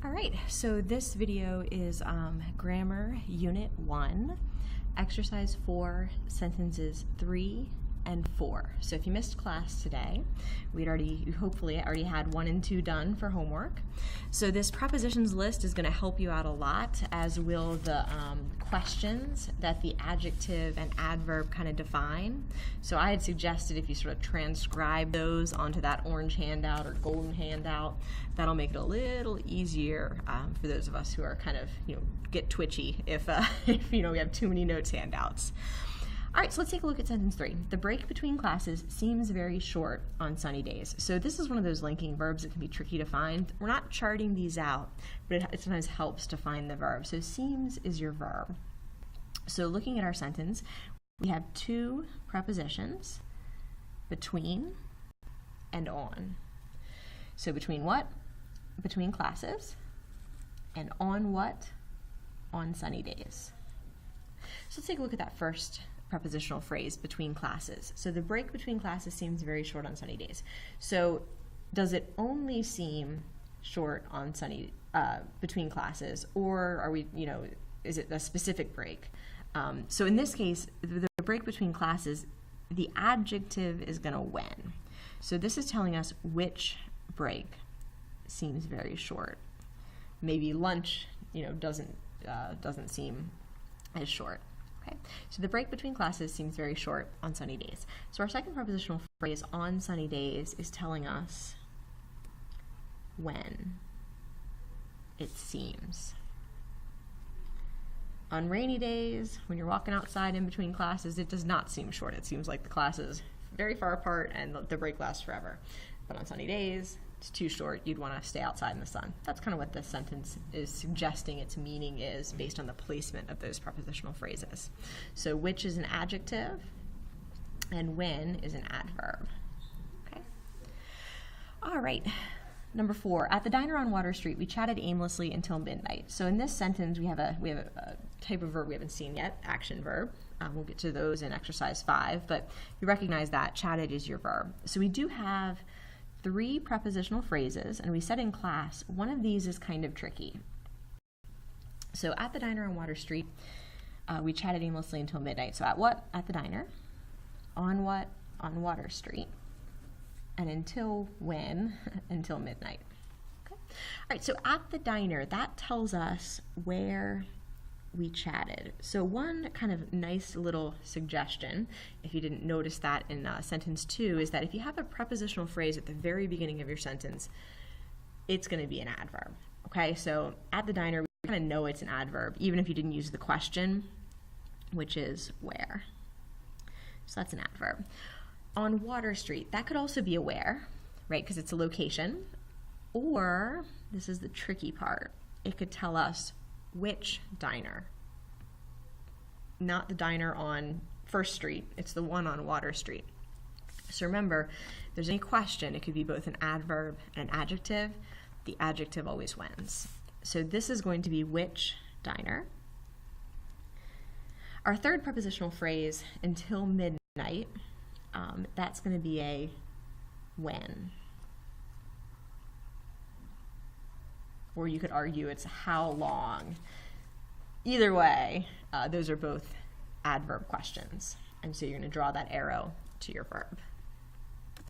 All right, so this video is Grammar Unit 1, Exercise 4, Sentences 3 and 4. So if you missed class today, you hopefully already had 1 and 2 done for homework. So this prepositions list is going to help you out a lot, as will the questions that the adjective and adverb kind of define. So I had suggested if you sort of transcribe those onto that orange handout or golden handout, that'll make it a little easier for those of us who are kind of, get twitchy if we have too many notes handouts. All right, so let's take a look at sentence 3. The break between classes seems very short on sunny days. So this is one of those linking verbs that can be tricky to find. We're not charting these out, but it sometimes helps to find the verb. So seems is your verb. So looking at our sentence, we have 2 prepositions, between and on. So between what? Between classes. And on what? On sunny days. So let's take a look at that first prepositional phrase, between classes. So the break between classes seems very short on sunny days. So does it only seem short on between classes, or are we, is it a specific break? So in this case, the break between classes, the adjective is going to when. So this is telling us which break seems very short. Maybe lunch, doesn't seem as short. Okay, so the break between classes seems very short on sunny days. So our second prepositional phrase, on sunny days, is telling us when it seems. On rainy days, when you're walking outside in between classes, it does not seem short. It seems like the class is very far apart and the break lasts forever. But on sunny days, it's too short. You'd want to stay outside in the sun. That's kind of what this sentence is suggesting its meaning is based on the placement of those prepositional phrases. So which is an adjective and when is an adverb. Okay. All right. Number 4, at the diner on Water Street, we chatted aimlessly until midnight. So in this sentence, we have a type of verb we haven't seen yet, action verb. We'll get to those in exercise 5, but you recognize that chatted is your verb. So we do have 3 prepositional phrases, and we said in class, one of these is kind of tricky. So at the diner on Water Street, we chatted aimlessly until midnight. So at what? At the diner. On what? On Water Street. And until when? Until midnight. Okay. All right, so at the diner, that tells us where we chatted. So one kind of nice little suggestion, if you didn't notice that in sentence 2, is that if you have a prepositional phrase at the very beginning of your sentence, it's going to be an adverb. Okay, so at the diner, we kind of know it's an adverb, even if you didn't use the question, which is where. So that's an adverb. On Water Street, that could also be a where, right, because it's a location, or, this is the tricky part, it could tell us which diner. Not the diner on First Street, it's the one on Water Street. So remember, if there's any question, it could be both an adverb and an adjective. The adjective always wins. So this is going to be which diner. Our third prepositional phrase, until midnight, that's going to be a when. Or you could argue it's how long. Either way, those are both adverb questions. And so you're going to draw that arrow to your verb.